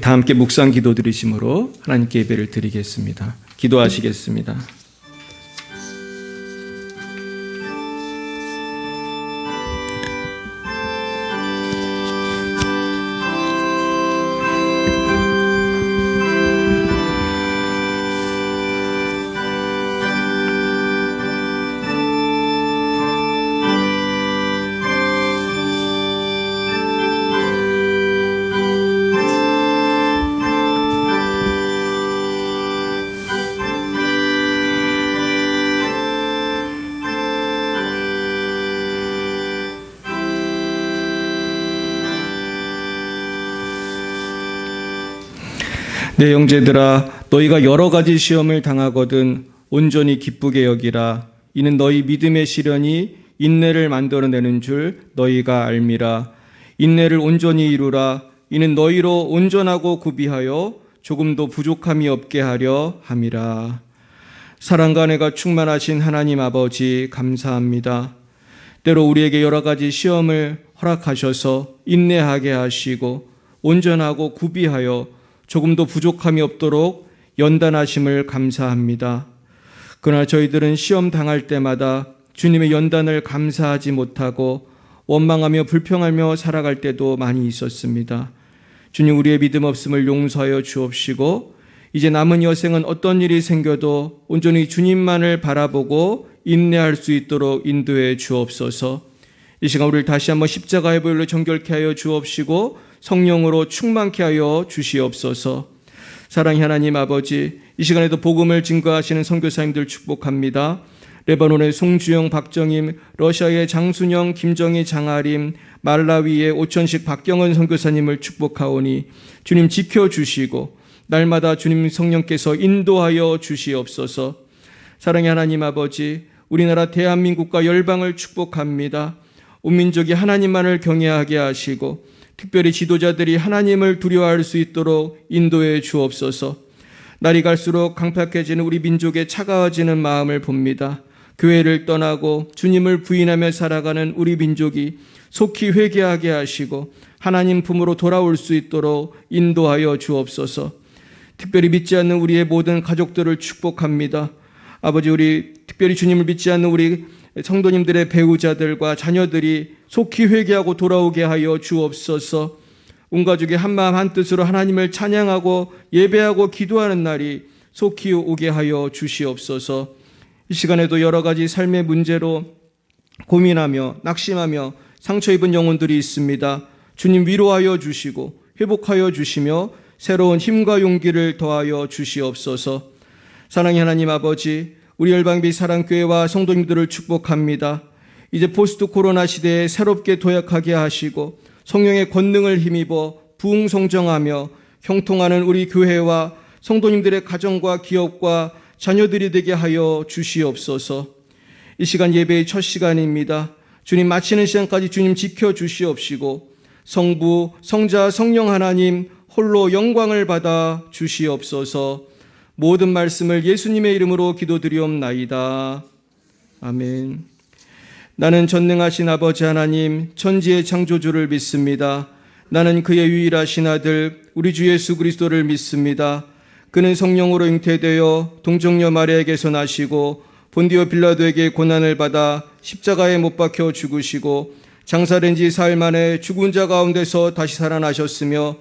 다 함께 묵상 기도 드리심으로 하나님께 예배를 드리겠습니다. 기도하시겠습니다. 내 형제들아, 너희가 여러 가지 시험을 당하거든 온전히 기쁘게 여기라. 이는 너희 믿음의 시련이 인내를 만들어내는 줄 너희가 알미라. 인내를 온전히 이루라. 이는 너희로 온전하고 구비하여 조금도 부족함이 없게 하려 함이라. 사랑과 은혜가 충만하신 하나님 아버지, 감사합니다. 때로 우리에게 여러 가지 시험을 허락하셔서 인내하게 하시고 온전하고 구비하여 조금도 부족함이 없도록 연단하심을 감사합니다. 그러나 저희들은 시험 당할 때마다 주님의 연단을 감사하지 못하고 원망하며 불평하며 살아갈 때도 많이 있었습니다. 주님, 우리의 믿음 없음을 용서하여 주옵시고 이제 남은 여생은 어떤 일이 생겨도 온전히 주님만을 바라보고 인내할 수 있도록 인도해 주옵소서. 이 시간 우리를 다시 한번 십자가의 보혈로 정결케 하여 주옵시고 성령으로 충만케 하여 주시옵소서. 사랑의 하나님 아버지, 이 시간에도 복음을 증거하시는 선교사님들 축복합니다. 레바논의 송주영, 박정임, 러시아의 장순영, 김정희, 장아림, 말라위의 오천식, 박경은 선교사님을 축복하오니 주님 지켜주시고 날마다 주님 성령께서 인도하여 주시옵소서. 사랑의 하나님 아버지, 우리나라 대한민국과 열방을 축복합니다. 온 민족이 하나님만을 경외하게 하시고 특별히 지도자들이 하나님을 두려워할 수 있도록 인도해 주옵소서. 날이 갈수록 강팍해지는 우리 민족의 차가워지는 마음을 봅니다. 교회를 떠나고 주님을 부인하며 살아가는 우리 민족이 속히 회개하게 하시고 하나님 품으로 돌아올 수 있도록 인도하여 주옵소서. 특별히 믿지 않는 우리의 모든 가족들을 축복합니다. 아버지, 우리 특별히 주님을 믿지 않는 우리 성도님들의 배우자들과 자녀들이 속히 회개하고 돌아오게 하여 주옵소서. 온 가족이 한마음 한뜻으로 하나님을 찬양하고 예배하고 기도하는 날이 속히 오게 하여 주시옵소서. 이 시간에도 여러 가지 삶의 문제로 고민하며 낙심하며 상처 입은 영혼들이 있습니다. 주님 위로하여 주시고 회복하여 주시며 새로운 힘과 용기를 더하여 주시옵소서. 사랑의 하나님 아버지, 우리 열방비 사랑교회와 성도님들을 축복합니다. 이제 포스트 코로나 시대에 새롭게 도약하게 하시고 성령의 권능을 힘입어 부흥성정하며 형통하는 우리 교회와 성도님들의 가정과 기업과 자녀들이 되게 하여 주시옵소서. 이 시간 예배의 첫 시간입니다. 주님, 마치는 시간까지 주님 지켜주시옵시고 성부, 성자, 성령 하나님 홀로 영광을 받아 주시옵소서. 모든 말씀을 예수님의 이름으로 기도드리옵나이다. 아멘. 나는 전능하신 아버지 하나님, 천지의 창조주를 믿습니다. 나는 그의 유일하신 아들 우리 주 예수 그리스도를 믿습니다. 그는 성령으로 잉태되어 동정녀 마리아에게서 나시고 본디오 빌라도에게 고난을 받아 십자가에 못 박혀 죽으시고 장사된 지 사흘 만에 죽은 자 가운데서 다시 살아나셨으며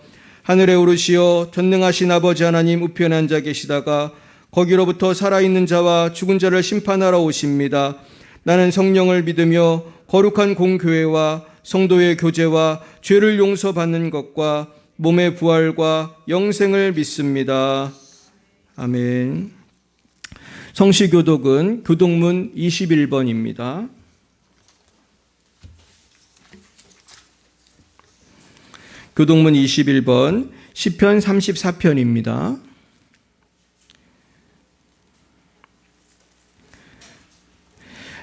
하늘에 오르시어 전능하신 아버지 하나님 우편에 앉아 계시다가 거기로부터 살아있는 자와 죽은 자를 심판하러 오십니다. 나는 성령을 믿으며 거룩한 공교회와 성도의 교제와 죄를 용서받는 것과 몸의 부활과 영생을 믿습니다. 아멘. 성시교독은 교독문 21번입니다. 교독문 21번, 시편 34편입니다.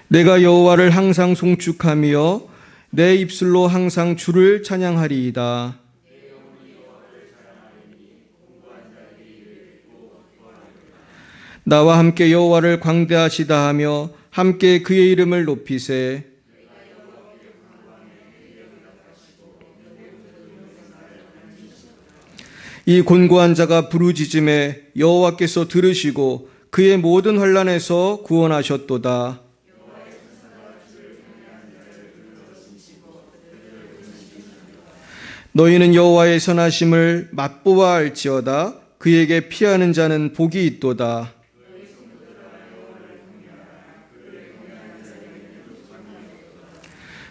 내가 여호와를 항상 송축하며 내 입술로 항상 주를 찬양하리이다. 나와 함께 여호와를 광대하시다 하며 함께 그의 이름을 높이세. 이 곤고한 자가 부르짖음에 여호와께서 들으시고 그의 모든 환난에서 구원하셨도다. 너희는 여호와의 선하심을 맛보아 알지어다. 그에게 피하는 자는 복이 있도다.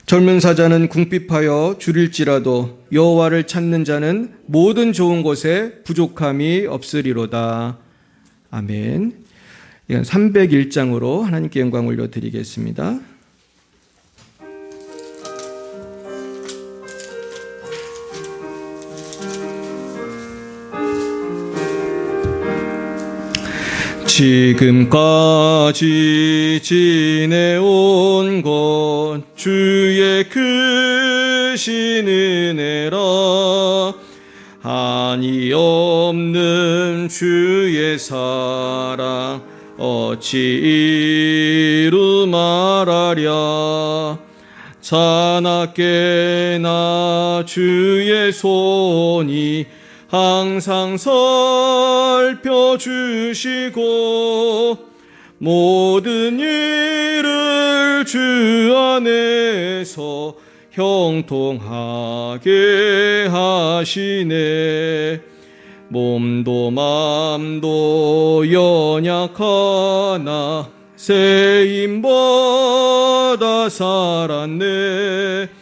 젊은 사자는 궁핍하여 줄일지라도 여호와를 찾는 자는 모든 좋은 것에 부족함이 없으리로다. 아멘. 이건 301장으로 하나님께 영광 올려드리겠습니다. 지금까지 지내온 것 주의 크신 은혜라. 한이 없는 주의 사랑 어찌 이루 말하랴. 자나깨나 주의 손이 항상 살펴주시고 모든 일을 주 안에서 형통하게 하시네. 몸도 맘도 연약하나 새 힘받아 살았네.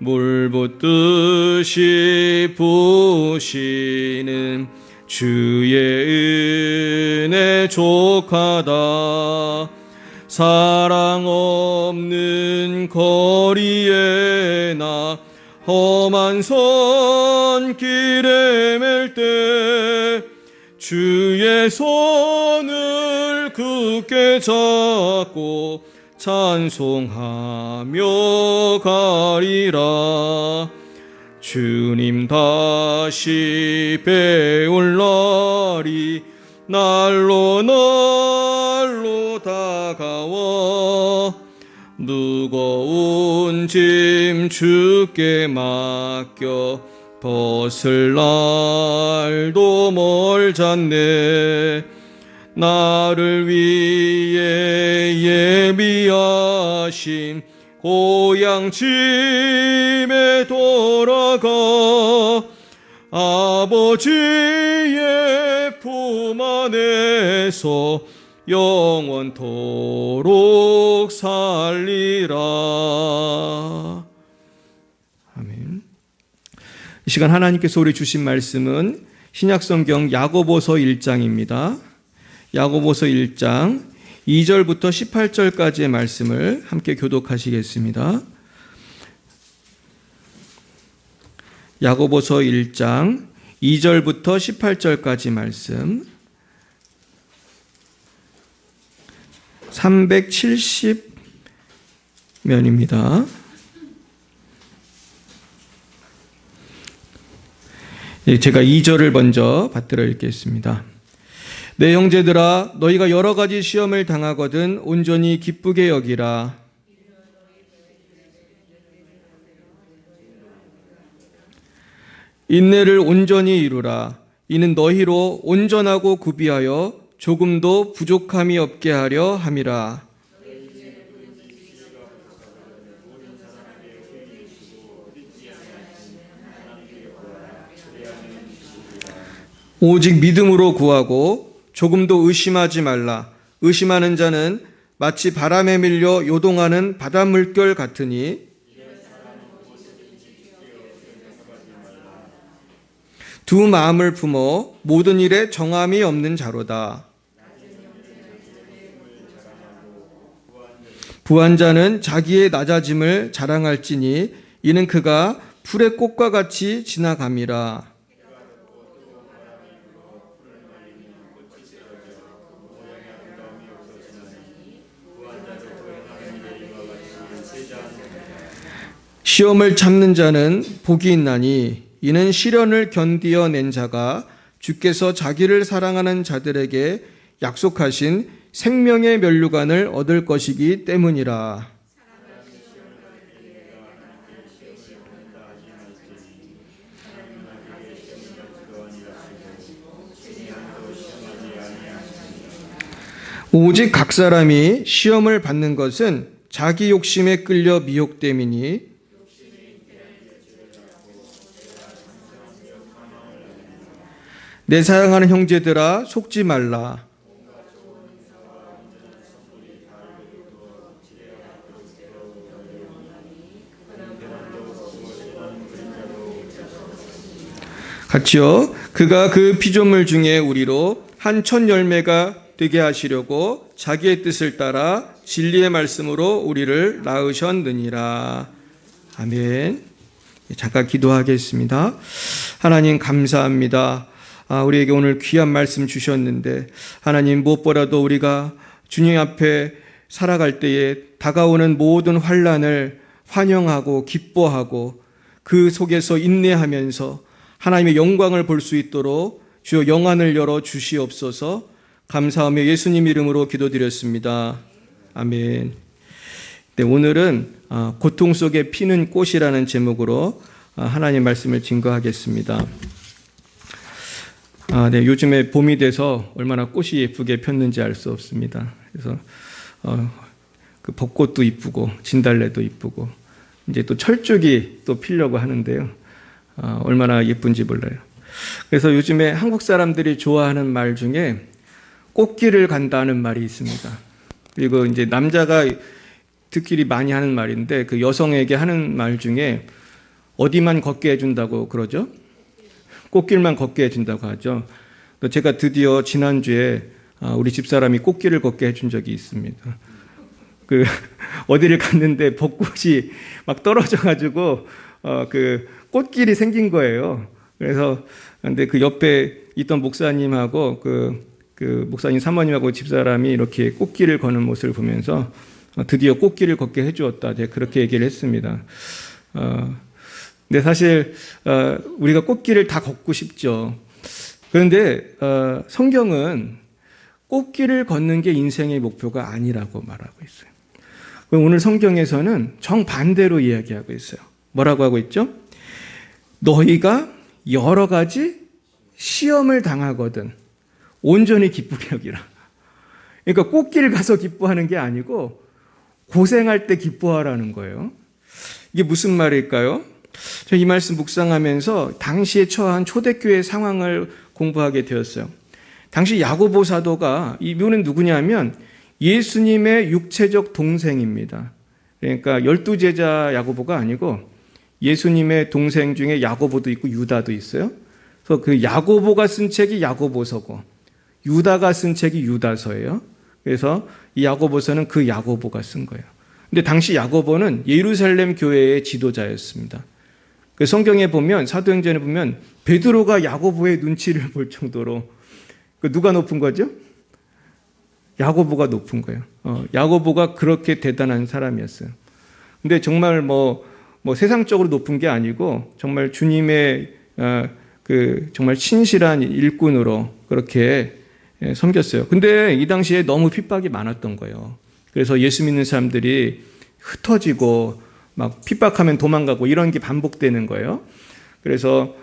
물 붓듯이 부으시는 주의 은혜 족하다. 사랑 없는 거리에 나 험한 손길에 맬 때 주의 손을 굳게 잡고 찬송하며 가리라. 주님 다시 배울 날이 날로 다가와 무거운 짐 주께 맡겨 벗을 날도 멀잖네. 나를 위해 예비하신 고향 집에 돌아가 아버지의 품 안에서 영원토록 살리라. 아멘. 이 시간 하나님께서 우리 주신 말씀은 신약성경 야고보서 1장입니다. 야고보서 1장 2절부터 18절까지의 말씀을 함께 교독하시겠습니다. 야고보서 1장 2절부터 18절까지 말씀 370면입니다. 제가 2절을 먼저 받들어 읽겠습니다. 내 형제들아, 너희가 여러 가지 시험을 당하거든 온전히 기쁘게 여기라. 인내를 온전히 이루라. 이는 너희로 온전하고 구비하여 조금도 부족함이 없게 하려 함이라. 오직 믿음으로 구하고 조금도 의심하지 말라. 의심하는 자는 마치 바람에 밀려 요동하는 바닷물결 같으니 두 마음을 품어 모든 일에 정함이 없는 자로다. 부한 자는 자기의 낮아짐을 자랑할지니 이는 그가 풀의 꽃과 같이 지나감이라. 시험을 참는 자는 복이 있나니 이는 시련을 견디어낸 자가 주께서 자기를 사랑하는 자들에게 약속하신 생명의 면류관을 얻을 것이기 때문이라. 오직 각 사람이 시험을 받는 것은 자기 욕심에 끌려 미혹됨이니 내 사랑하는 형제들아 속지 말라. 같이요. 그가 그 피조물 중에 우리로 한 첫 열매가 되게 하시려고 자기의 뜻을 따라 진리의 말씀으로 우리를 낳으셨느니라. 아멘. 잠깐 기도하겠습니다. 하나님 감사합니다. 우리에게 오늘 귀한 말씀 주셨는데 하나님 무엇보다도 우리가 주님 앞에 살아갈 때에 다가오는 모든 환난을 환영하고 기뻐하고 그 속에서 인내하면서 하나님의 영광을 볼 수 있도록 주여 영안을 열어 주시옵소서. 감사하며 예수님 이름으로 기도드렸습니다. 아멘. 네, 오늘은 고통 속에 피는 꽃이라는 제목으로 하나님 말씀을 증거하겠습니다. 네, 요즘에 봄이 돼서 얼마나 꽃이 예쁘게 폈는지 알 수 없습니다. 그래서 그 벚꽃도 이쁘고 진달래도 이쁘고 이제 또 철쭉이 또 피려고 하는데요. 얼마나 예쁜지 몰라요. 그래서 요즘에 한국 사람들이 좋아하는 말 중에 꽃길을 간다는 말이 있습니다. 그리고 이제 남자가 듣기리 많이 하는 말인데 그 여성에게 하는 말 중에 어디만 걷게 해준다고 그러죠? 꽃길만 걷게 해준다고 하죠. 제가 드디어 지난주에 우리 집사람이 꽃길을 걷게 해준 적이 있습니다. 어디를 갔는데 벚꽃이 막 떨어져가지고 그 꽃길이 생긴 거예요. 그래서 근데 그 옆에 있던 목사님하고 그 목사님 사모님하고 집사람이 이렇게 꽃길을 걷는 모습을 보면서 드디어 꽃길을 걷게 해주었다. 제가 그렇게 얘기를 했습니다. 근데 사실 우리가 꽃길을 다 걷고 싶죠. 그런데 성경은 꽃길을 걷는 게 인생의 목표가 아니라고 말하고 있어요. 오늘 성경에서는 정반대로 이야기하고 있어요. 뭐라고 하고 있죠? 너희가 여러 가지 시험을 당하거든 온전히 기쁘게 여기라. 그러니까 꽃길 가서 기뻐하는 게 아니고 고생할 때 기뻐하라는 거예요. 이게 무슨 말일까요? 저 이 말씀 묵상하면서 당시에 처한 초대교회 상황을 공부하게 되었어요. 당시 야고보 사도가 이분은 누구냐면 예수님의 육체적 동생입니다. 그러니까 12제자 야고보가 아니고 예수님의 동생 중에 야고보도 있고 유다도 있어요. 그래서 그 야고보가 쓴 책이 야고보서고 유다가 쓴 책이 유다서예요. 그래서 이 야고보서는 그 야고보가 쓴 거예요. 근데 당시 야고보는 예루살렘 교회의 지도자였습니다. 그 성경에 보면 사도행전에 보면 베드로가 야고보의 눈치를 볼 정도로 누가 높은 거죠? 야고보가 높은 거예요. 야고보가 그렇게 대단한 사람이었어요. 근데 정말 뭐 세상적으로 높은 게 아니고 정말 주님의 정말 신실한 일꾼으로 그렇게 섬겼어요. 근데 이 당시에 너무 핍박이 많았던 거예요. 그래서 예수 믿는 사람들이 흩어지고 막 핍박하면 도망가고 이런 게 반복되는 거예요. 그래서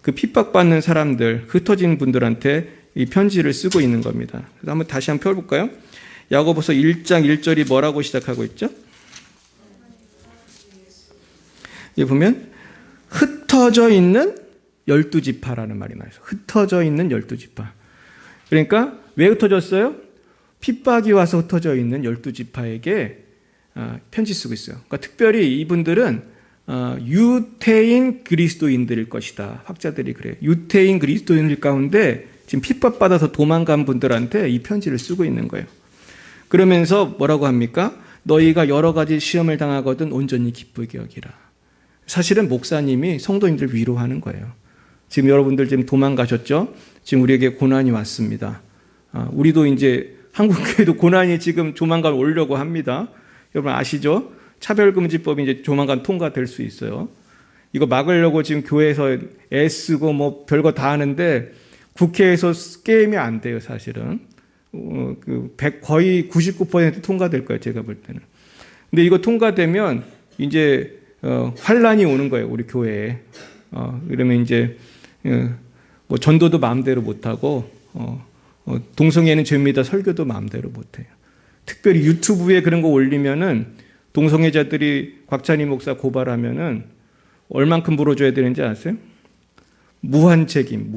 그 핍박받는 사람들, 흩어진 분들한테 이 편지를 쓰고 있는 겁니다. 그래서 한번 다시 한번 펴볼까요? 야고보서 1장 1절이 뭐라고 시작하고 있죠? 여기 보면 흩어져 있는 12지파라는 말이 나와요. 흩어져 있는 12지파. 그러니까 왜 흩어졌어요? 핍박이 와서 흩어져 있는 12지파에게 편지 쓰고 있어요. 그러니까 특별히 이분들은 유태인 그리스도인들일 것이다. 학자들이 그래요. 유태인 그리스도인들 가운데 지금 핍박받아서 도망간 분들한테 이 편지를 쓰고 있는 거예요. 그러면서 뭐라고 합니까? 너희가 여러 가지 시험을 당하거든 온전히 기쁘게 여기라. 사실은 목사님이 성도님들 위로하는 거예요. 지금 여러분들 지금 도망가셨죠? 지금 우리에게 고난이 왔습니다. 우리도 이제 한국교회도 고난이 지금 조만간 오려고 합니다. 여러분 아시죠? 차별금지법이 이제 조만간 통과될 수 있어요. 이거 막으려고 지금 교회에서 애쓰고 뭐 별거 다 하는데 국회에서 게임이 안 돼요, 사실은. 거의 99% 통과될 거예요, 제가 볼 때는. 근데 이거 통과되면 이제 환란이 오는 거예요, 우리 교회에. 그러면 이제 뭐 전도도 마음대로 못 하고 동성애는 죄입니다 설교도 마음대로 못해요. 특별히 유튜브에 그런 거 올리면은 동성애자들이 곽찬희 목사 고발하면은 얼만큼 물어줘야 되는지 아세요? 무한 책임.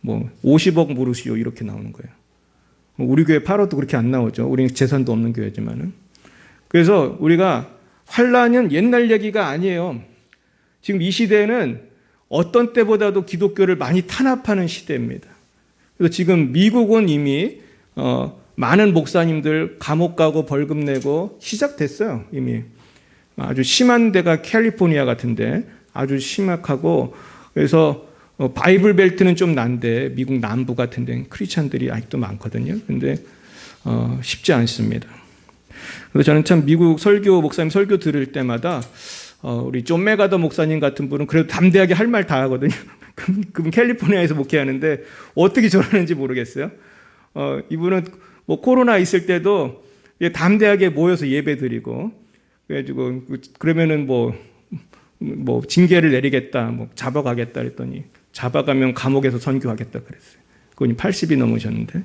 뭐 50억 물으시오 이렇게 나오는 거예요. 우리 교회 8억도 그렇게 안 나오죠. 우리는 재산도 없는 교회지만은. 그래서 우리가 환란은 옛날 얘기가 아니에요. 지금 이 시대는 어떤 때보다도 기독교를 많이 탄압하는 시대입니다. 그래서 지금 미국은 이미 많은 목사님들 감옥 가고 벌금 내고 시작됐어요. 이미 아주 심한 데가 캘리포니아 같은데 아주 심각하고, 그래서 바이블 벨트는 좀 난데 미국 남부 같은 데는 크리스찬들이 아직도 많거든요. 근데 쉽지 않습니다. 그래서 저는 참 미국 목사님 설교 들을 때마다 우리 존 메가더 목사님 같은 분은 그래도 담대하게 할 말 다 하거든요. 그분 캘리포니아에서 목회하는데 어떻게 저러는지 모르겠어요. 이분은 뭐 코로나 있을 때도 담대하게 모여서 예배 드리고, 그래가지고 그러면은 뭐 징계를 내리겠다, 뭐 잡아가겠다 그랬더니 잡아가면 감옥에서 선교하겠다 그랬어요. 그분이 80이 넘으셨는데.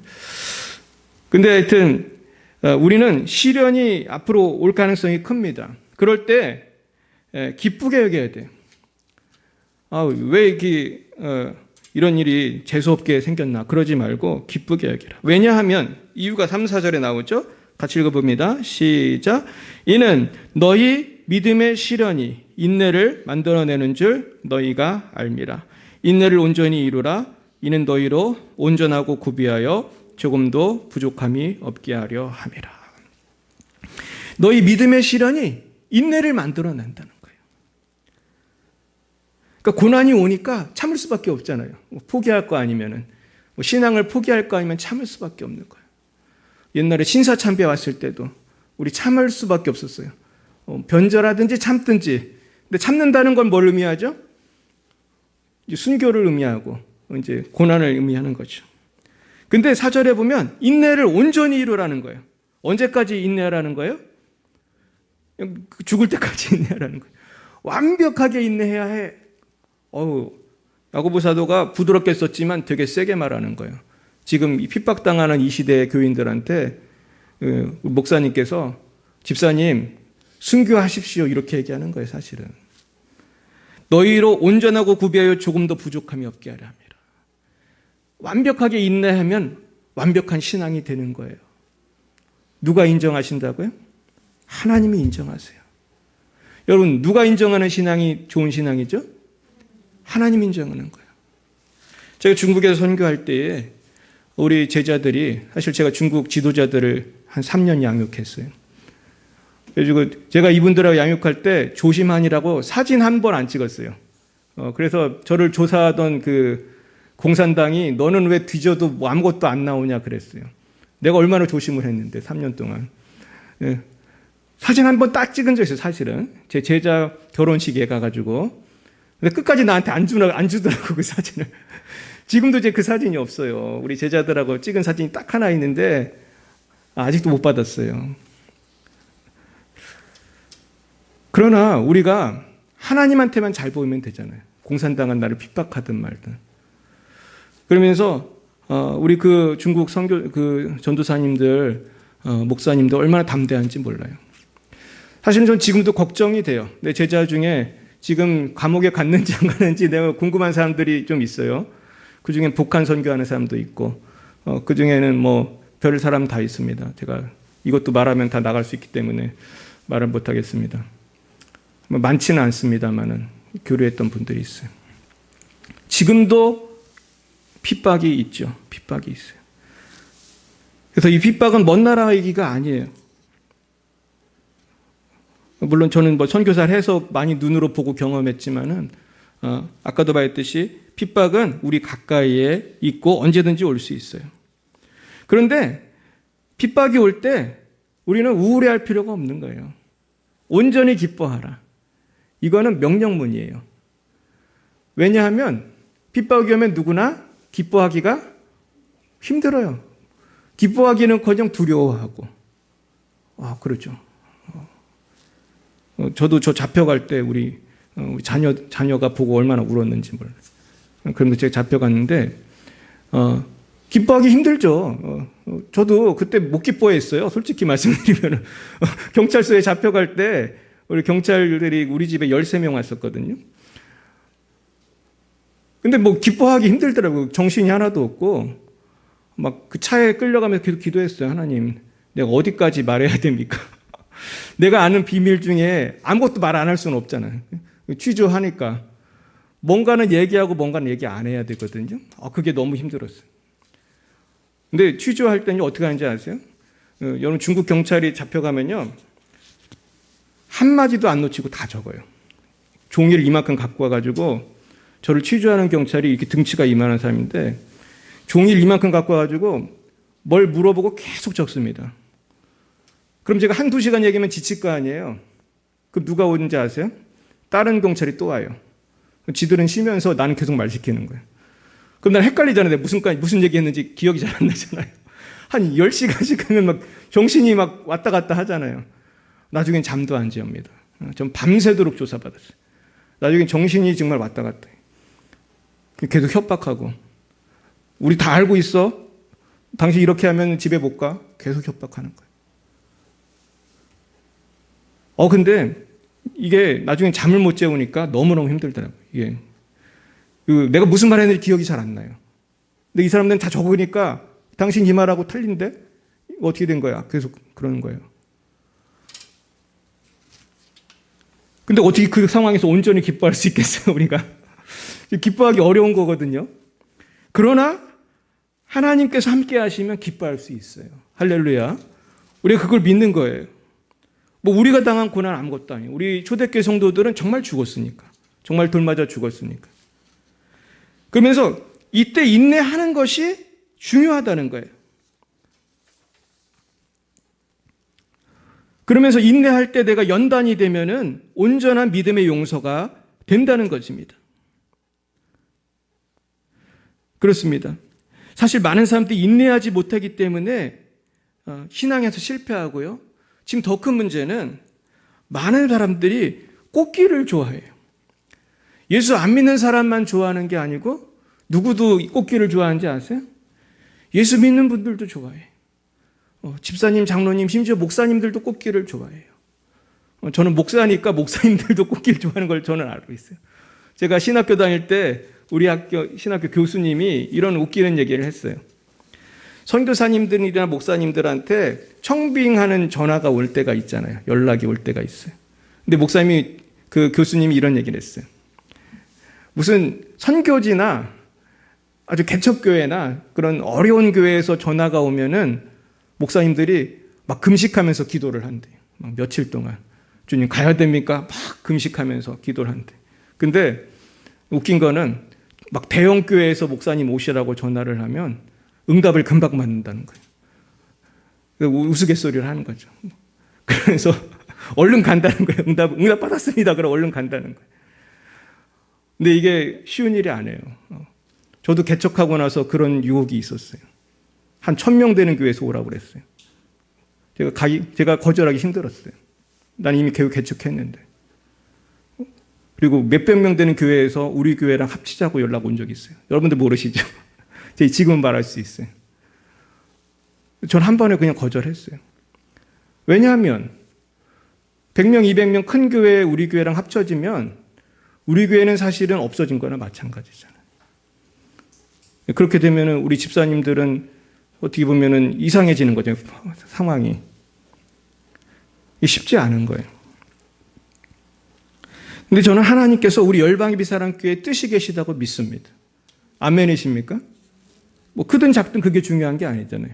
근데 하여튼 우리는 시련이 앞으로 올 가능성이 큽니다. 그럴 때 기쁘게 여겨야 돼요. 왜 이렇게 이런 일이 재수없게 생겼나 그러지 말고 기쁘게 여기라. 왜냐하면 이유가 3, 4절에 나오죠. 같이 읽어봅니다. 시작. 이는 너희 믿음의 시련이 인내를 만들어내는 줄 너희가 알미라. 인내를 온전히 이루라. 이는 너희로 온전하고 구비하여 조금도 부족함이 없게 하려 함이라. 너희 믿음의 시련이 인내를 만들어낸다는 거예요. 그러니까 고난이 오니까 참을 수밖에 없잖아요. 포기할 거 아니면은, 신앙을 포기할 거 아니면 참을 수밖에 없는 거예요. 옛날에 신사참배 왔을 때도 우리 참을 수밖에 없었어요. 변절하든지 참든지. 근데 참는다는 건 뭘 의미하죠? 이제 순교를 의미하고 이제 고난을 의미하는 거죠. 근데 4절에 보면 인내를 온전히 이루라는 거예요. 언제까지 인내하라는 거예요? 죽을 때까지 인내하라는 거예요. 완벽하게 인내해야 해. 야고보 사도가 부드럽게 썼지만 되게 세게 말하는 거예요. 지금 핍박당하는 이 시대의 교인들한테 목사님께서 집사님 순교하십시오 이렇게 얘기하는 거예요. 사실은 너희로 온전하고 구비하여 조금 더 부족함이 없게 하려 합니다. 완벽하게 인내하면 완벽한 신앙이 되는 거예요. 누가 인정하신다고요? 하나님이 인정하세요. 여러분, 누가 인정하는 신앙이 좋은 신앙이죠? 하나님 인정하는 거예요. 제가 중국에서 선교할 때에 우리 제자들이, 사실 제가 중국 지도자들을 한 3년 양육했어요. 그래서 제가 이분들하고 양육할 때 조심하니라고 사진 한 번 안 찍었어요. 그래서 저를 조사하던 그 공산당이 너는 왜 뒤져도 뭐 아무것도 안 나오냐 그랬어요. 내가 얼마나 조심을 했는데 3년 동안. 사진 한 번 딱 찍은 적 있어요. 사실은 제 제자 결혼식에 가가지고. 근데 끝까지 나한테 안 주더라고 그 사진을. 지금도 이제 그 사진이 없어요. 우리 제자들하고 찍은 사진이 딱 하나 있는데 아직도 못 받았어요. 그러나 우리가 하나님한테만 잘 보이면 되잖아요. 공산당은 나를 핍박하든 말든. 그러면서 우리 그 중국 그 전도사님들, 목사님들 얼마나 담대한지 몰라요. 사실은 전 지금도 걱정이 돼요. 내 제자 중에 지금 감옥에 갔는지 안 갔는지 내가 궁금한 사람들이 좀 있어요. 그 중에 북한 선교하는 사람도 있고, 그 중에는 뭐 별 사람 다 있습니다. 제가 이것도 말하면 다 나갈 수 있기 때문에 말을 못 하겠습니다. 많지는 않습니다만은 교류했던 분들이 있어요. 지금도 핍박이 있죠. 핍박이 있어요. 그래서 이 핍박은 먼 나라 얘기가 아니에요. 물론 저는 뭐 선교사를 해서 많이 눈으로 보고 경험했지만은 아까도 말했듯이 핍박은 우리 가까이에 있고 언제든지 올 수 있어요. 그런데 핍박이 올 때 우리는 우울해할 필요가 없는 거예요. 온전히 기뻐하라. 이거는 명령문이에요. 왜냐하면 핍박이 오면 누구나 기뻐하기가 힘들어요. 기뻐하기는커녕 두려워하고. 그렇죠. 저도 저 잡혀갈 때 우리 자녀가 보고 얼마나 울었는지 몰라요. 그런데 제가 잡혀갔는데 기뻐하기 힘들죠. 저도 그때 못 기뻐했어요. 솔직히 말씀드리면 경찰서에 잡혀갈 때 우리 경찰들이 우리 집에 13명 왔었거든요. 근데 뭐 기뻐하기 힘들더라고요. 정신이 하나도 없고 막 그 차에 끌려가면서 계속 기도했어요. 하나님, 내가 어디까지 말해야 됩니까? 내가 아는 비밀 중에 아무것도 말 안 할 수는 없잖아요. 취조하니까 뭔가는 얘기하고 뭔가는 얘기 안 해야 되거든요. 그게 너무 힘들었어요. 근데 취조할 때는 어떻게 하는지 아세요? 여러분 중국 경찰이 잡혀가면요, 한마디도 안 놓치고 다 적어요. 종이를 이만큼 갖고 와가지고 저를 취조하는 경찰이 이렇게 등치가 이만한 사람인데 종이를 이만큼 갖고 와가지고 뭘 물어보고 계속 적습니다. 그럼 제가 한두 시간 얘기하면 지칠 거 아니에요. 그럼 누가 오는지 아세요? 다른 경찰이 또 와요. 지들은 쉬면서 나는 계속 말 시키는 거예요. 그럼 난 헷갈리잖아요. 무슨 얘기했는지 기억이 잘 안 나잖아요. 한 10시간씩 하면 막 정신이 막 왔다 갔다 하잖아요. 나중엔 잠도 안 재웁니다. 전 밤새도록 조사받았어요. 나중엔 정신이 정말 왔다 갔다 해요. 계속 협박하고, 우리 다 알고 있어? 당신 이렇게 하면 집에 못 가? 계속 협박하는 거예요. 근데 이게 나중에 잠을 못 재우니까 너무너무 힘들더라고요. 이게 내가 무슨 말 했는지 기억이 잘 안 나요. 근데 이 사람들은 다 적으니까 당신 이 말하고 틀린데? 어떻게 된 거야? 계속 그러는 거예요. 근데 어떻게 그 상황에서 온전히 기뻐할 수 있겠어요, 우리가? 기뻐하기 어려운 거거든요. 그러나 하나님께서 함께 하시면 기뻐할 수 있어요. 할렐루야. 우리가 그걸 믿는 거예요. 뭐 우리가 당한 고난 아무것도 아니에요. 우리 초대교회 성도들은 정말 죽었으니까. 정말 돌 맞아 죽었으니까. 그러면서 이때 인내하는 것이 중요하다는 거예요. 그러면서 인내할 때 내가 연단이 되면은 온전한 믿음의 용서가 된다는 것입니다. 그렇습니다. 사실 많은 사람들이 인내하지 못하기 때문에 신앙에서 실패하고요. 지금 더 큰 문제는 많은 사람들이 꽃길을 좋아해요. 예수 안 믿는 사람만 좋아하는 게 아니고 누구도 꽃길을 좋아하는지 아세요? 예수 믿는 분들도 좋아해요. 집사님, 장로님, 심지어 목사님들도 꽃길을 좋아해요. 저는 목사니까 목사님들도 꽃길 좋아하는 걸 저는 알고 있어요. 제가 신학교 다닐 때 우리 학교 신학교 교수님이 이런 웃기는 얘기를 했어요. 선교사님들이나 목사님들한테 청빙하는 전화가 올 때가 있잖아요. 연락이 올 때가 있어요. 근데 목사님이, 그 교수님이 이런 얘기를 했어요. 무슨 선교지나 아주 개척교회나 그런 어려운 교회에서 전화가 오면은 목사님들이 막 금식하면서 기도를 한대요. 막 며칠 동안. 주님 가야 됩니까? 막 금식하면서 기도를 한대. 근데 웃긴 거는 막 대형 교회에서 목사님 오시라고 전화를 하면 응답을 금방 받는다는 거예요. 우스갯소리를 하는 거죠. 그래서 얼른 간다는 거예요. 응답 받았습니다. 그럼 얼른 간다는 거예요. 근데 이게 쉬운 일이 아니에요. 저도 개척하고 나서 그런 유혹이 있었어요. 한 1000명 되는 교회에서 오라고 그랬어요. 제가 거절하기 힘들었어요. 난 이미 교회 개척했는데. 그리고 몇백 명 되는 교회에서 우리 교회랑 합치자고 연락 온 적이 있어요. 여러분들 모르시죠? 지금은 말할 수 있어요. 전 한 번에 그냥 거절했어요. 왜냐하면 100명, 200명 큰 교회 우리 교회랑 합쳐지면 우리 교회는 사실은 없어진 거나 마찬가지잖아요. 그렇게 되면 우리 집사님들은 어떻게 보면 이상해지는 거죠. 상황이. 쉽지 않은 거예요. 근데 저는 하나님께서 우리 열방예비사랑교회에 뜻이 계시다고 믿습니다. 아멘이십니까? 뭐 크든 작든 그게 중요한 게 아니잖아요.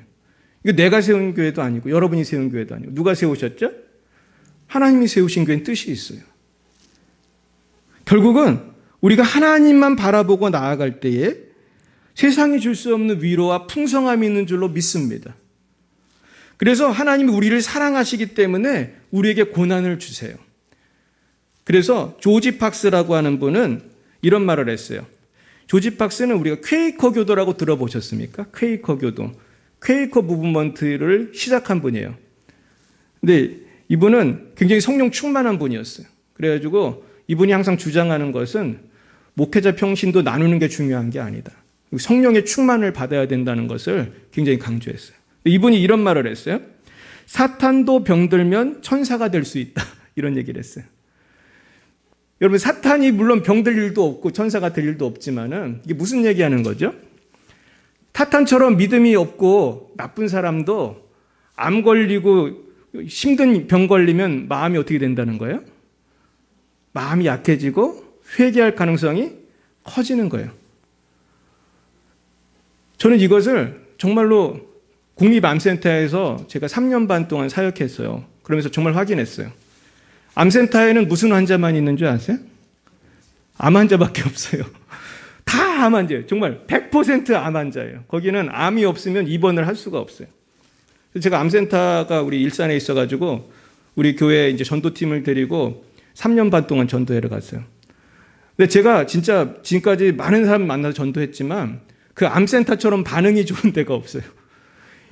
이거 내가 세운 교회도 아니고 여러분이 세운 교회도 아니고 누가 세우셨죠? 하나님이 세우신 교회는 뜻이 있어요. 결국은 우리가 하나님만 바라보고 나아갈 때에 세상이 줄 수 없는 위로와 풍성함이 있는 줄로 믿습니다. 그래서 하나님이 우리를 사랑하시기 때문에 우리에게 고난을 주세요. 그래서 조지 팍스라고 하는 분은 이런 말을 했어요. 조지 팍스는 우리가 퀘이커 교도라고 들어보셨습니까? 퀘이커 교도. 퀘이커 무브먼트를 시작한 분이에요. 근데 이분은 굉장히 성령 충만한 분이었어요. 그래가지고 이분이 항상 주장하는 것은 목회자 평신도 나누는 게 중요한 게 아니다. 성령의 충만을 받아야 된다는 것을 굉장히 강조했어요. 이분이 이런 말을 했어요. 사탄도 병들면 천사가 될 수 있다. 이런 얘기를 했어요. 여러분, 사탄이 물론 병들 일도 없고 천사가 될 일도 없지만은 이게 무슨 얘기하는 거죠? 사탄처럼 믿음이 없고 나쁜 사람도 암 걸리고 힘든 병 걸리면 마음이 어떻게 된다는 거예요? 마음이 약해지고 회개할 가능성이 커지는 거예요. 저는 이것을 정말로 국립암센터에서 제가 3년 반 동안 사역했어요. 그러면서 정말 확인했어요. 암센터에는 무슨 환자만 있는 줄 아세요? 암 환자밖에 없어요. 다 암 환자예요. 정말 100% 암 환자예요. 거기는 암이 없으면 입원을 할 수가 없어요. 제가 암센터가 우리 일산에 있어가지고 우리 교회 이제 전도팀을 데리고 3년 반 동안 전도회를 갔어요. 근데 제가 진짜 지금까지 많은 사람 만나서 전도했지만 그 암센터처럼 반응이 좋은 데가 없어요.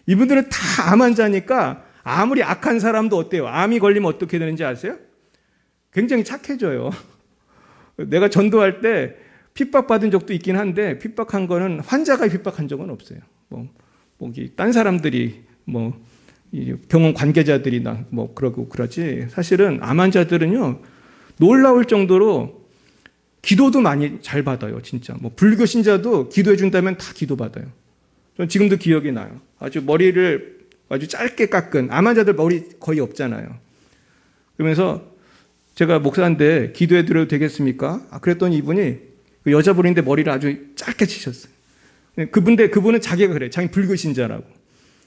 이분들은 다 암 환자니까 아무리 악한 사람도 어때요? 암이 걸리면 어떻게 되는지 아세요? 굉장히 착해져요. 내가 전도할 때 핍박받은 적도 있긴 한데 핍박한 거는 환자가 핍박한 적은 없어요. 딴 사람들이 병원 관계자들이나 그러고 그러지. 사실은 암 환자들은요, 놀라울 정도로 기도도 많이 잘 받아요, 진짜. 불교 신자도 기도해 준다면 다 기도 받아요. 전 지금도 기억이 나요. 아주 머리를 아주 짧게 깎은 암 환자들 머리 거의 없잖아요. 그러면서 제가 목사인데 기도해 드려도 되겠습니까? 그랬더니 이분이 그 여자분인데 머리를 아주 짧게 치셨어요. 그분은 자기가 그래. 자기 불교 신자라고.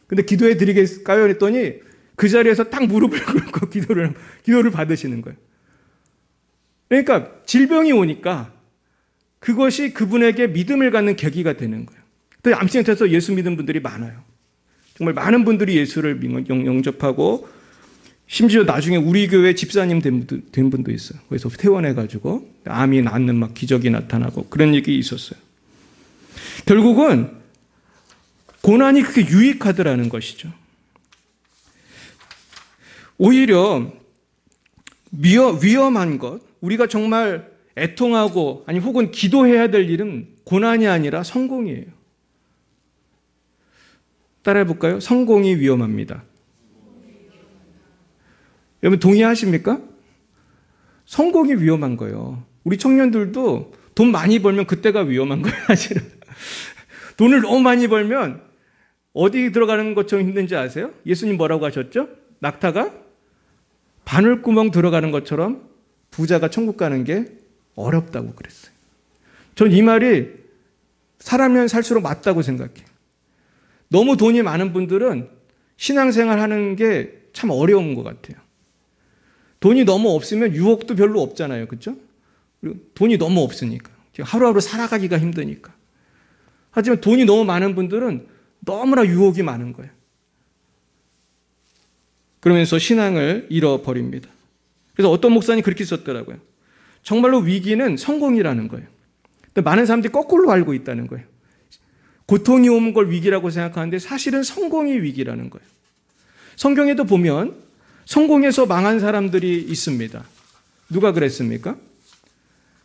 근데 기도해 드리겠까요? 했더니 그 자리에서 딱 무릎을 꿇고 기도를 받으시는 거예요. 그러니까 질병이 오니까 그것이 그분에게 믿음을 갖는 계기가 되는 거예요. 또 암센터에서 예수 믿는 분들이 많아요. 정말 많은 분들이 예수를 영접하고 심지어 나중에 우리 교회 집사님 된 분도 있어요. 거기서 퇴원해가지고 암이 낫는 막 기적이 나타나고 그런 얘기 있었어요. 결국은 고난이 그렇게 유익하더라는 것이죠. 오히려 위험한 것, 우리가 정말 애통하고 아니 혹은 기도해야 될 일은 고난이 아니라 성공이에요. 따라해 볼까요? 성공이 위험합니다. 여러분 동의하십니까? 성공이 위험한 거예요. 우리 청년들도 돈 많이 벌면 그때가 위험한 거예요, 사실은. 돈을 너무 많이 벌면 어디 들어가는 것처럼 힘든지 아세요? 예수님 뭐라고 하셨죠? 낙타가 바늘구멍 들어가는 것처럼 부자가 천국 가는 게 어렵다고 그랬어요. 전 이 말이 살아면 살수록 맞다고 생각해요. 너무 돈이 많은 분들은 신앙생활 하는 게 참 어려운 것 같아요. 돈이 너무 없으면 유혹도 별로 없잖아요. 그렇죠? 돈이 너무 없으니까. 하루하루 살아가기가 힘드니까. 하지만 돈이 너무 많은 분들은 너무나 유혹이 많은 거예요. 그러면서 신앙을 잃어버립니다. 그래서 어떤 목사님이 그렇게 썼더라고요. 정말로 위기는 성공이라는 거예요. 근데 많은 사람들이 거꾸로 알고 있다는 거예요. 고통이 오는 걸 위기라고 생각하는데 사실은 성공이 위기라는 거예요. 성경에도 보면 성공해서 망한 사람들이 있습니다. 누가 그랬습니까?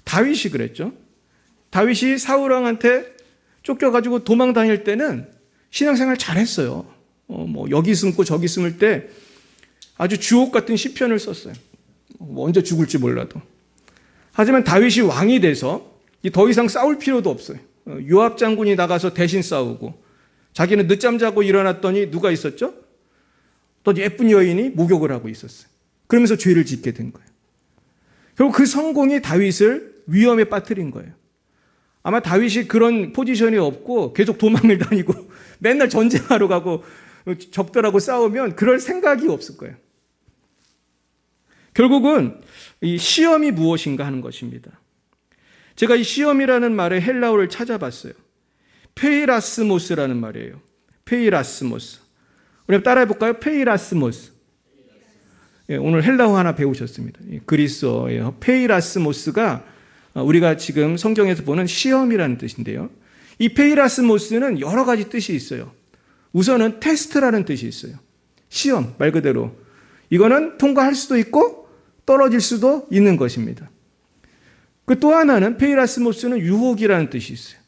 다윗이 그랬죠. 다윗이 사울왕한테 쫓겨가지고 도망 다닐 때는 신앙생활 잘했어요. 여기 숨고 저기 숨을 때 아주 주옥 같은 시편을 썼어요. 언제 죽을지 몰라도. 하지만 다윗이 왕이 돼서 더 이상 싸울 필요도 없어요. 요압 장군이 나가서 대신 싸우고 자기는 늦잠 자고 일어났더니 누가 있었죠? 또 예쁜 여인이 목욕을 하고 있었어요. 그러면서 죄를 짓게 된 거예요. 결국 그 성공이 다윗을 위험에 빠뜨린 거예요. 아마 다윗이 그런 포지션이 없고 계속 도망을 다니고 맨날 전쟁하러 가고 적들하고 싸우면 그럴 생각이 없을 거예요. 결국은 이 시험이 무엇인가 하는 것입니다. 제가 이 시험이라는 말의 헬라어를 찾아봤어요. 페이라스모스라는 말이에요. 페이라스모스. 우리 따라해 볼까요? 페이라스모스. 예, 오늘 헬라어 하나 배우셨습니다. 그리스어예요. 페이라스모스가 우리가 지금 성경에서 보는 시험이라는 뜻인데요. 이 페이라스모스는 여러 가지 뜻이 있어요. 우선은 테스트라는 뜻이 있어요. 시험, 말 그대로. 이거는 통과할 수도 있고 떨어질 수도 있는 것입니다. 그 또 하나는 페이라스모스는 유혹이라는 뜻이 있어요.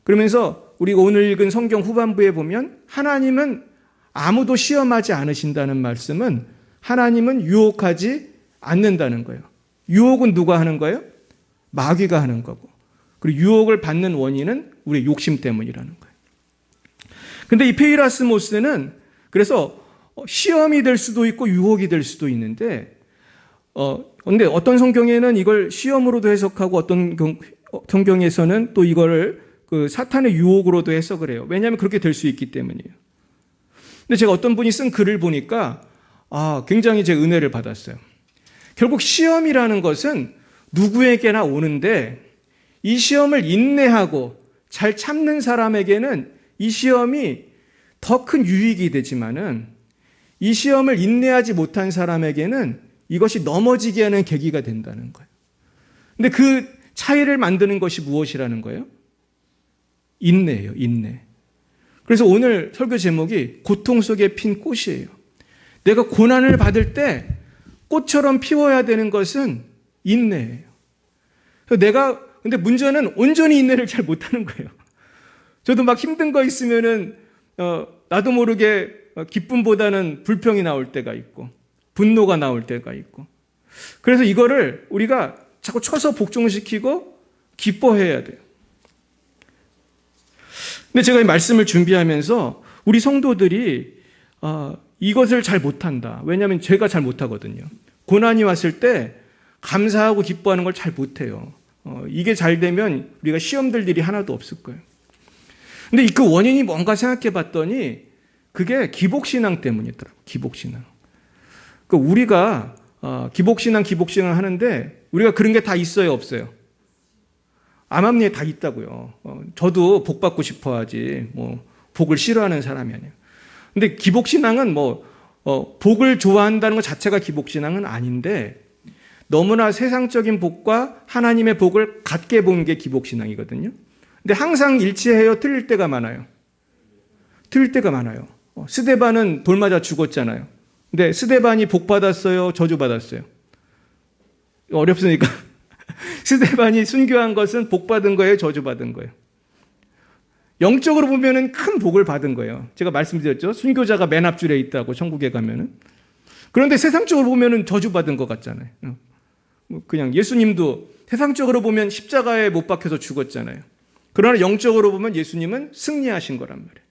그러면서 우리가 오늘 읽은 성경 후반부에 보면 하나님은 아무도 시험하지 않으신다는 말씀은 하나님은 유혹하지 않는다는 거예요. 유혹은 누가 하는 거예요? 마귀가 하는 거고. 그리고 유혹을 받는 원인은 우리의 욕심 때문이라는 거예요. 근데 이 페이라스모스는 그래서 시험이 될 수도 있고 유혹이 될 수도 있는데, 근데 어떤 성경에는 이걸 시험으로도 해석하고 어떤 성경에서는 또 이거를 그 사탄의 유혹으로도 해석을 해요. 왜냐하면 그렇게 될 수 있기 때문이에요. 근데 제가 어떤 분이 쓴 글을 보니까 굉장히 제 은혜를 받았어요. 결국 시험이라는 것은 누구에게나 오는데 이 시험을 인내하고 잘 참는 사람에게는 이 시험이 더 큰 유익이 되지만은 이 시험을 인내하지 못한 사람에게는 이것이 넘어지게 하는 계기가 된다는 거예요. 근데 그 차이를 만드는 것이 무엇이라는 거예요? 인내예요, 인내. 그래서 오늘 설교 제목이 고통 속에 핀 꽃이에요. 내가 고난을 받을 때 꽃처럼 피워야 되는 것은 인내예요. 근데 문제는 온전히 인내를 잘 못하는 거예요. 저도 막 힘든 거 있으면은, 나도 모르게 기쁨보다는 불평이 나올 때가 있고, 분노가 나올 때가 있고. 그래서 이거를 우리가 자꾸 쳐서 복종시키고 기뻐해야 돼요. 근데 제가 이 말씀을 준비하면서 우리 성도들이 이것을 잘 못한다. 왜냐하면 제가 잘 못하거든요. 고난이 왔을 때 감사하고 기뻐하는 걸 잘 못해요. 이게 잘 되면 우리가 시험 들 일이 하나도 없을 거예요. 근데 그 원인이 뭔가 생각해 봤더니 그게 기복신앙 때문이더라고요. 기복신앙. 그러니까 우리가 기복신앙 하는데 우리가 그런 게 다 있어요, 없어요? 암암리에 다 있다고요. 저도 복 받고 싶어 하지, 복을 싫어하는 사람이 아니에요. 근데 기복신앙은 복을 좋아한다는 것 자체가 기복신앙은 아닌데 너무나 세상적인 복과 하나님의 복을 같게 보는 게 기복신앙이거든요. 근데 항상 일치해요? 틀릴 때가 많아요? 틀릴 때가 많아요. 스데반은 돌 맞아 죽었잖아요. 근데 스데반이 복 받았어요? 저주 받았어요? 어렵으니까. 스데반이 순교한 것은 복 받은 거예요? 저주 받은 거예요? 영적으로 보면은 큰 복을 받은 거예요. 제가 말씀드렸죠? 순교자가 맨 앞줄에 있다고, 천국에 가면은. 그런데 세상적으로 보면은 저주 받은 것 같잖아요. 그냥 예수님도 세상적으로 보면 십자가에 못 박혀서 죽었잖아요. 그러나 영적으로 보면 예수님은 승리하신 거란 말이에요.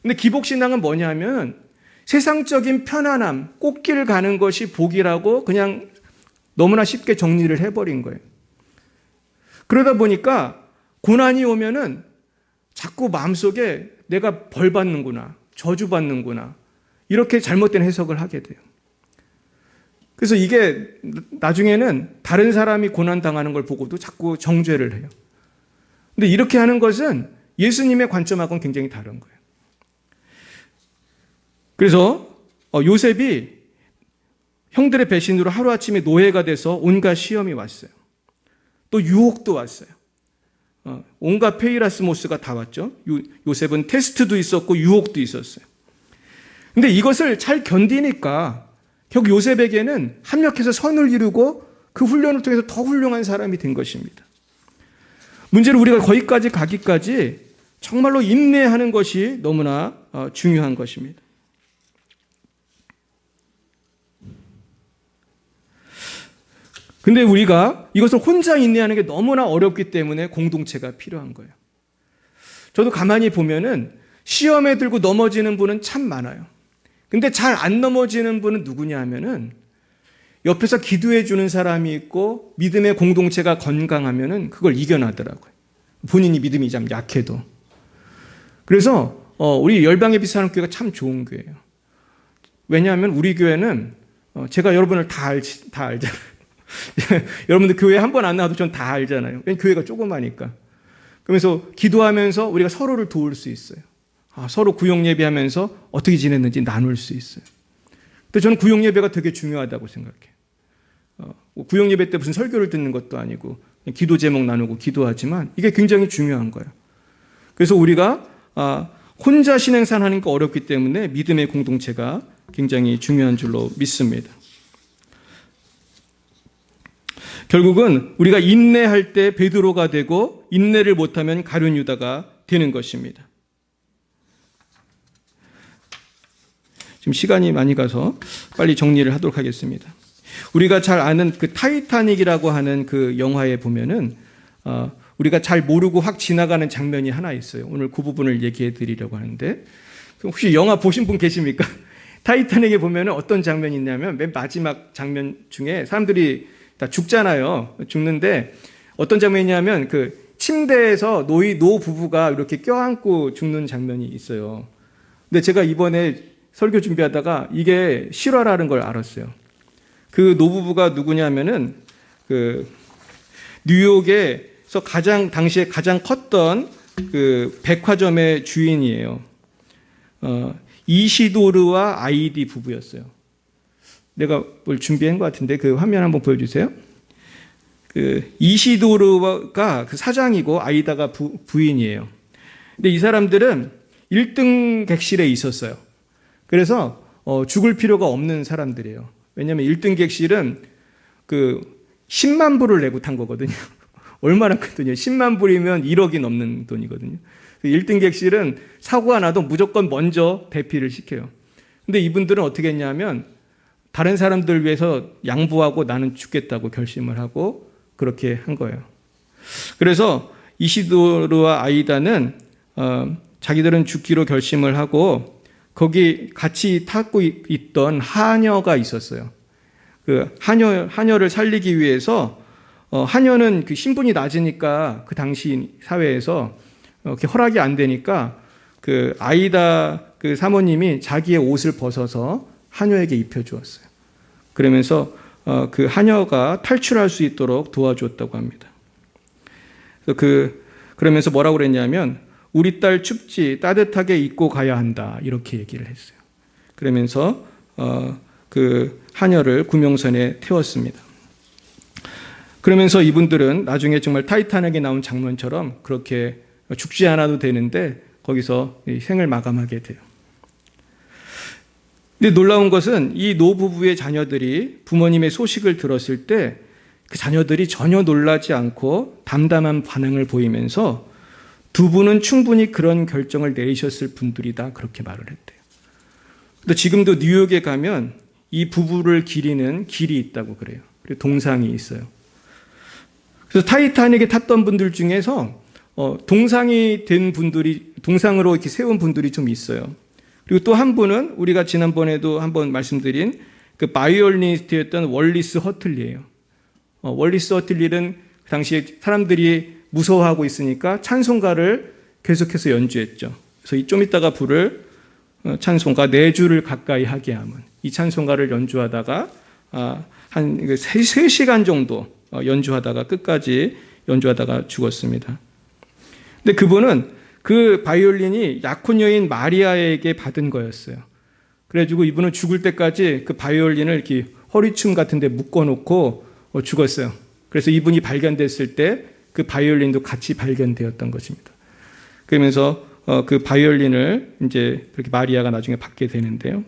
근데 기복신앙은 뭐냐면 세상적인 편안함, 꽃길 가는 것이 복이라고 그냥 너무나 쉽게 정리를 해버린 거예요. 그러다 보니까 고난이 오면은 자꾸 마음속에 내가 벌 받는구나, 저주 받는구나, 이렇게 잘못된 해석을 하게 돼요. 그래서 이게 나중에는 다른 사람이 고난 당하는 걸 보고도 자꾸 정죄를 해요. 근데 이렇게 하는 것은 예수님의 관점하고는 굉장히 다른 거예요. 그래서 요셉이 형들의 배신으로 하루아침에 노예가 돼서 온갖 시험이 왔어요. 또 유혹도 왔어요. 온갖 페이라스모스가 다 왔죠. 요셉은 테스트도 있었고 유혹도 있었어요. 근데 이것을 잘 견디니까 결국 요셉에게는 합력해서 선을 이루고 그 훈련을 통해서 더 훌륭한 사람이 된 것입니다. 문제는 우리가 거기까지 가기까지 정말로 인내하는 것이 너무나 중요한 것입니다. 근데 우리가 이것을 혼자 인내하는 게 너무나 어렵기 때문에 공동체가 필요한 거예요. 저도 가만히 보면은 시험에 들고 넘어지는 분은 참 많아요. 근데 잘 안 넘어지는 분은 누구냐 하면은 옆에서 기도해 주는 사람이 있고 믿음의 공동체가 건강하면은 그걸 이겨나더라고요. 본인이 믿음이 좀 약해도. 그래서 우리 열방의 비사람교회가 참 좋은 교회예요. 왜냐하면 우리 교회는 제가 여러분을 다 알잖아요. 여러분들 교회 한 번 안 나와도 전 다 알잖아요. 교회가 조그마니까. 그러면서 기도하면서 우리가 서로를 도울 수 있어요. 서로 구역 예배하면서 어떻게 지냈는지 나눌 수 있어요. 근데 저는 구역 예배가 되게 중요하다고 생각해요. 구역 예배 때 무슨 설교를 듣는 것도 아니고 기도 제목 나누고 기도하지만 이게 굉장히 중요한 거예요. 그래서 우리가 혼자 신행산하는 게 어렵기 때문에 믿음의 공동체가 굉장히 중요한 줄로 믿습니다. 결국은 우리가 인내할 때 베드로가 되고 인내를 못하면 가룟 유다가 되는 것입니다. 지금 시간이 많이 가서 빨리 정리를 하도록 하겠습니다. 우리가 잘 아는 그 타이타닉이라고 하는 그 영화에 보면은 우리가 잘 모르고 확 지나가는 장면이 하나 있어요. 오늘 그 부분을 얘기해 드리려고 하는데, 혹시 영화 보신 분 계십니까? 타이타닉에 보면은 어떤 장면이 있냐면 맨 마지막 장면 중에 사람들이 다 죽잖아요. 죽는데 어떤 장면이냐면 그 침대에서 노 부부가 이렇게 껴안고 죽는 장면이 있어요. 근데 제가 이번에 설교 준비하다가 이게 실화라는 걸 알았어요. 그 노부부가 누구냐면은 그 뉴욕에서 당시에 가장 컸던 그 백화점의 주인이에요. 이시도르와 아이디 부부였어요. 내가 뭘 준비한 것 같은데 그 화면 한번 보여주세요. 그 이시도르가 그 사장이고 아이다가 부인이에요. 근데 이 사람들은 1등 객실에 있었어요. 그래서 죽을 필요가 없는 사람들이에요. 왜냐하면 1등 객실은 그 10만 불을 내고 탄 거거든요. 얼마나 크거든요. 10만 불이면 1억이 넘는 돈이거든요. 1등 객실은 사고가 나도 무조건 먼저 대피를 시켜요. 근데 이분들은 어떻게 했냐면 다른 사람들 위해서 양보하고 나는 죽겠다고 결심을 하고 그렇게 한 거예요. 그래서 이시도르와 아이다는 자기들은 죽기로 결심을 하고 거기 같이 타고 있던 하녀가 있었어요. 그 하녀를 살리기 위해서 하녀는 그 신분이 낮으니까 그 당시 사회에서 그렇게 허락이 안 되니까 그 아이다 그 사모님이 자기의 옷을 벗어서 하녀에게 입혀주었어요. 그러면서 그 하녀가 탈출할 수 있도록 도와주었다고 합니다. 그러면서 뭐라고 그랬냐면 우리 딸 춥지 따뜻하게 입고 가야 한다 이렇게 얘기를 했어요. 그러면서 그 하녀를 구명선에 태웠습니다. 그러면서 이분들은 나중에 정말 타이타닉에 나온 장면처럼 그렇게 죽지 않아도 되는데 거기서 생을 마감하게 돼요. 근데 놀라운 것은 이 노부부의 자녀들이 부모님의 소식을 들었을 때 그 자녀들이 전혀 놀라지 않고 담담한 반응을 보이면서 두 분은 충분히 그런 결정을 내리셨을 분들이다 그렇게 말을 했대요. 근데 지금도 뉴욕에 가면 이 부부를 기리는 길이 있다고 그래요. 그리고 동상이 있어요. 그래서 타이타닉에 탔던 분들 중에서 동상이 된 분들이 동상으로 이렇게 세운 분들이 좀 있어요. 그리고 또 한 분은 우리가 지난번에도 한번 말씀드린 그 바이올리니스트였던 월리스 허틀리예요. 월리스 허틀리는 그 당시에 사람들이 무서워하고 있으니까 찬송가를 계속해서 연주했죠. 그래서 좀 이따가 부를 찬송가 4주를 가까이 하게 함은 이 찬송가를 연주하다가 한 3시간 정도 연주하다가 끝까지 연주하다가 죽었습니다. 근데 그분은 그 바이올린이 약혼 여인 마리아에게 받은 거였어요. 그래가지고 이분은 죽을 때까지 그 바이올린을 이렇게 허리춤 같은 데 묶어놓고 죽었어요. 그래서 이분이 발견됐을 때 그 바이올린도 같이 발견되었던 것입니다. 그러면서 그 바이올린을 이제 그렇게 마리아가 나중에 받게 되는데요.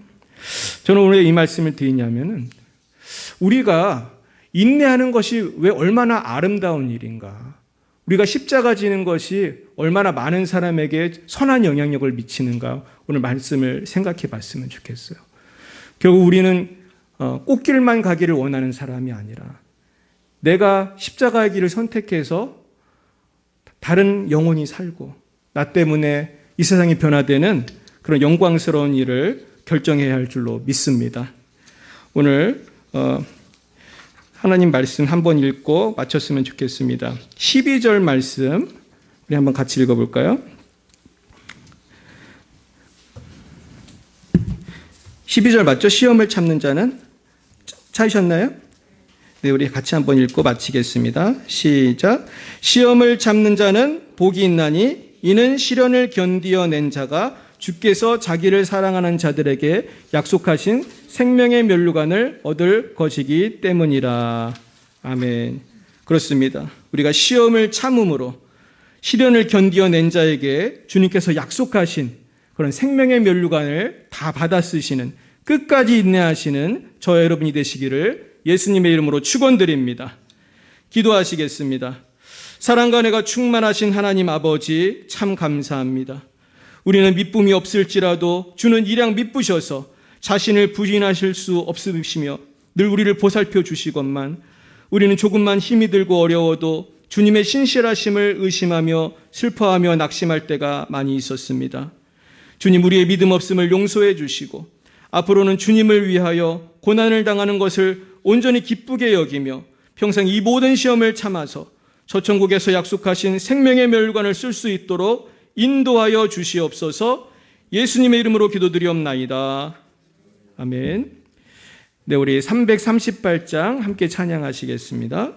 저는 오늘 이 말씀을 드리냐면은 우리가 인내하는 것이 왜 얼마나 아름다운 일인가. 우리가 십자가 지는 것이 얼마나 많은 사람에게 선한 영향력을 미치는가 오늘 말씀을 생각해 봤으면 좋겠어요. 결국 우리는 꽃길만 가기를 원하는 사람이 아니라 내가 십자가의 길을 선택해서 다른 영혼이 살고 나 때문에 이 세상이 변화되는 그런 영광스러운 일을 결정해야 할 줄로 믿습니다. 오늘 하나님 말씀 한번 읽고 마쳤으면 좋겠습니다. 12절 말씀 우리 한번 같이 읽어볼까요? 12절 맞죠? 시험을 참는 자는 찾으셨나요? 네, 우리 같이 한번 읽고 마치겠습니다. 시작. 시험을 참는 자는 복이 있나니 이는 시련을 견디어낸 자가 주께서 자기를 사랑하는 자들에게 약속하신 생명의 면류관을 얻을 것이기 때문이라. 아멘. 그렇습니다. 우리가 시험을 참음으로 시련을 견디어낸 자에게 주님께서 약속하신 그런 생명의 면류관을 다 받아 쓰시는 끝까지 인내하시는 저와 여러분이 되시기를 예수님의 이름으로 축원드립니다. 기도하시겠습니다. 사랑과 은혜가 충만하신 하나님 아버지, 참 감사합니다. 우리는 믿음이 없을지라도 주는 일양 믿으셔서 자신을 부인하실 수 없으시며 늘 우리를 보살펴 주시건만 우리는 조금만 힘이 들고 어려워도 주님의 신실하심을 의심하며 슬퍼하며 낙심할 때가 많이 있었습니다. 주님, 우리의 믿음 없음을 용서해 주시고 앞으로는 주님을 위하여 고난을 당하는 것을 온전히 기쁘게 여기며 평생 이 모든 시험을 참아서 저천국에서 약속하신 생명의 멸관을 쓸 수 있도록 인도하여 주시옵소서. 예수님의 이름으로 기도드리옵나이다. 아멘. 네, 우리 338장 함께 찬양하시겠습니다.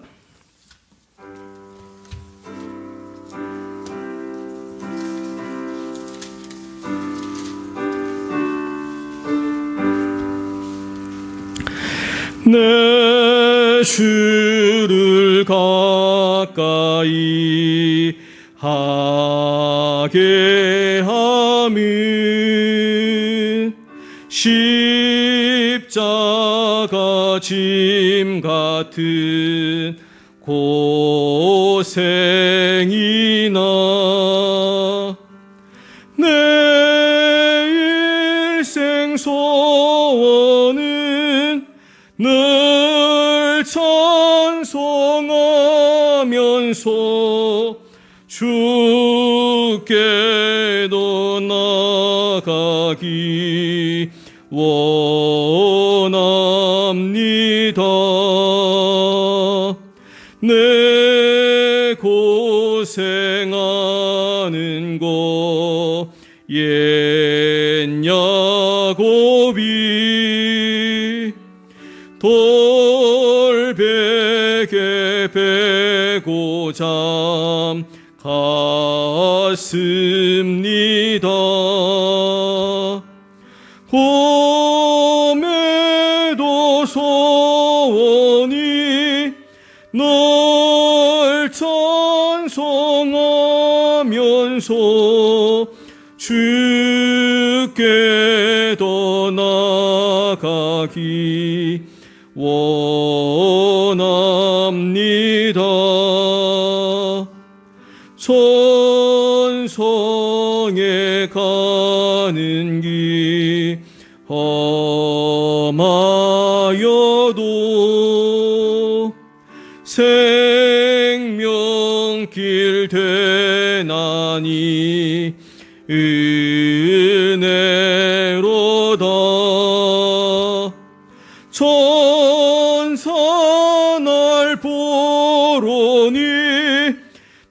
내 주를 가까이 하게 함은 십자가 짐 같은 고생이나 내 일생 소원은 늘 찬송하면서 주께도 나가기 원합니다. 내 고생하는 것 옛 야곱이 돌베개 베고 잠 갔습니다. 봄에도 소원이 널 찬송하면서 주께도 나가기 원합니다. 천성에 가는 길 험하여도 생명길 되나니 은혜로다. 천사 날 보러니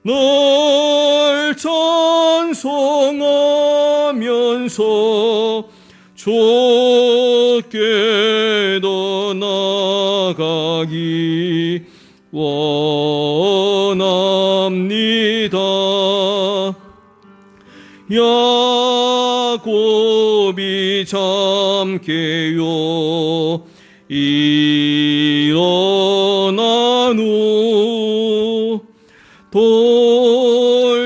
널 찬송하면서 좁게도 나가기 원합니다. 야곱이 잠깨요 일어나노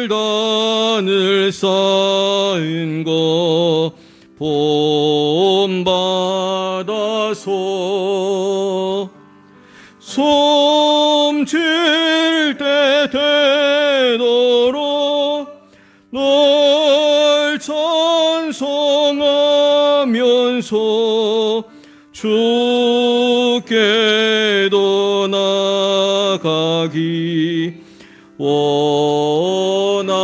돌단을 쌓은 것 본받아서 숨질 때 되도록 널 찬송하면서 주께도 나가기 원합니다.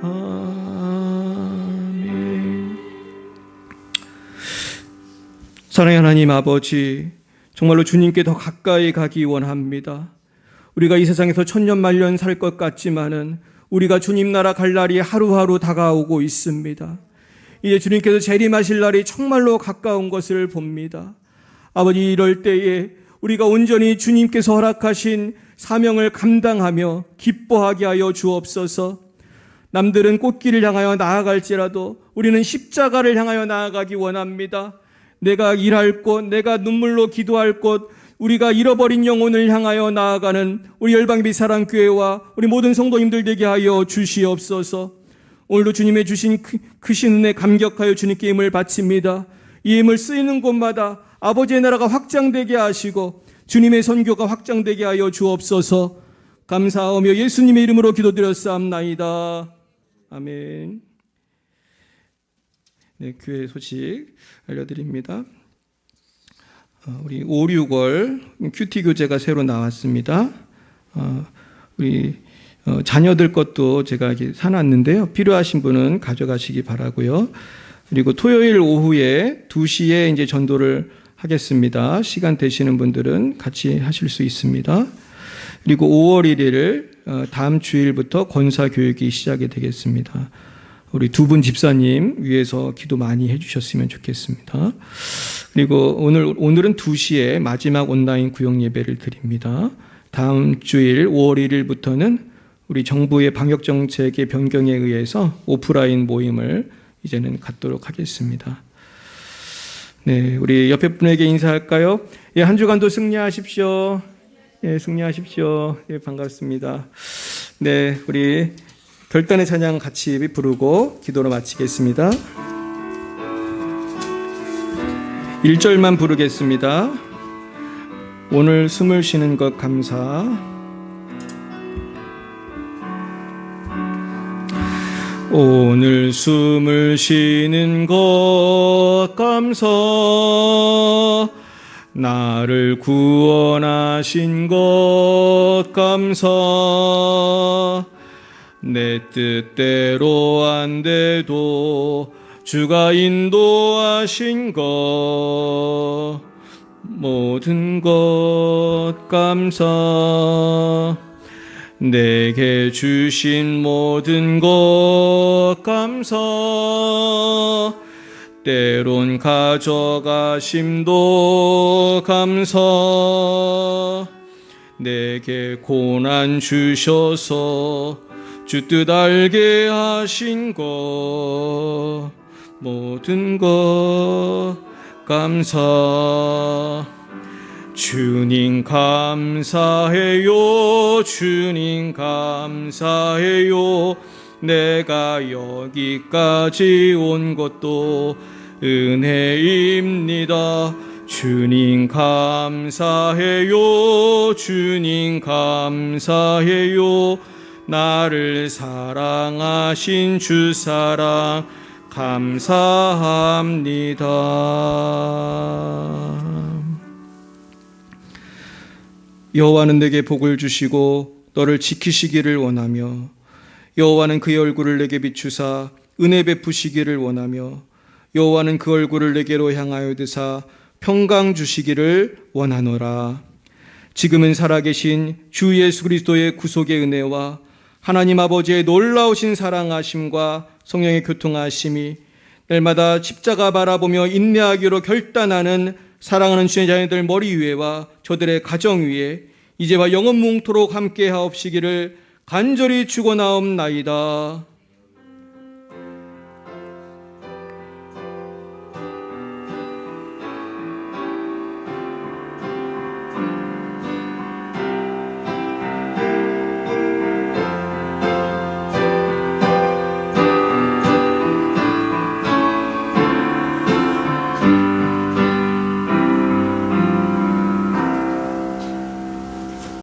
아멘. 사랑의 하나님 아버지, 정말로 주님께 더 가까이 가기 원합니다. 우리가 이 세상에서 천년만년 살 것 같지만은 우리가 주님 나라 갈 날이 하루하루 다가오고 있습니다. 이제 주님께서 재림하실 날이 정말로 가까운 것을 봅니다. 아버지, 이럴 때에 우리가 온전히 주님께서 허락하신 사명을 감당하며 기뻐하게 하여 주옵소서. 남들은 꽃길을 향하여 나아갈지라도 우리는 십자가를 향하여 나아가기 원합니다. 내가 일할 곳, 내가 눈물로 기도할 곳, 우리가 잃어버린 영혼을 향하여 나아가는 우리 열방비 사랑교회와 우리 모든 성도님들 되게 하여 주시옵소서. 오늘도 주님의 주신 크신 은혜 감격하여 주님께 힘을 바칩니다. 이 힘을 쓰이는 곳마다 아버지의 나라가 확장되게 하시고 주님의 선교가 확장되게 하여 주옵소서. 감사하며 예수님의 이름으로 기도드렸사옵나이다. 아멘. 네, 교회 소식 알려드립니다. 우리 5, 6월 큐티 교재가 새로 나왔습니다. 우리 자녀들 것도 제가 이렇게 사놨는데요. 필요하신 분은 가져가시기 바라고요. 그리고 토요일 오후에 2시에 이제 전도를 하겠습니다. 시간 되시는 분들은 같이 하실 수 있습니다. 그리고 5월 1일 다음 주일부터 권사 교육이 시작이 되겠습니다. 우리 두 분 집사님 위해서 기도 많이 해주셨으면 좋겠습니다. 그리고 오늘은 2시에 마지막 온라인 구역 예배를 드립니다. 다음 주일 5월 1일부터는 우리 정부의 방역 정책의 변경에 의해서 오프라인 모임을 이제는 갖도록 하겠습니다. 네, 우리 옆에 분에게 인사할까요? 예, 한 주간도 승리하십시오. 예, 승리하십시오. 예, 반갑습니다. 네, 우리 결단의 찬양 같이 부르고 기도로 마치겠습니다. 1절만 부르겠습니다. 오늘 숨을 쉬는 것 감사. 오늘 숨을 쉬는 것 감사. 나를 구원하신 것 감사. 내 뜻대로 안 돼도 주가 인도하신 것 모든 것 감사. 내게 주신 모든 것 감사. 때론 가져가심도 감사. 내게 고난 주셔서 주 뜻 알게 하신 것 모든 것 감사. 주님 감사해요. 주님 감사해요. 내가 여기까지 온 것도 은혜입니다. 주님 감사해요. 주님 감사해요. 나를 사랑하신 주 사랑 감사합니다. 여호와는 내게 복을 주시고 너를 지키시기를 원하며 여호와는 그의 얼굴을 내게 비추사 은혜 베푸시기를 원하며 여호와는 그 얼굴을 내게로 향하여 드사 평강 주시기를 원하노라. 지금은 살아계신 주 예수 그리스도의 구속의 은혜와 하나님 아버지의 놀라우신 사랑하심과 성령의 교통하심이 날마다 십자가 바라보며 인내하기로 결단하는 사랑하는 주의 자녀들 머리 위에와 저들의 가정 위에 이제와 영원뭉토록 함께 하옵시기를 간절히 축원하옵나이다.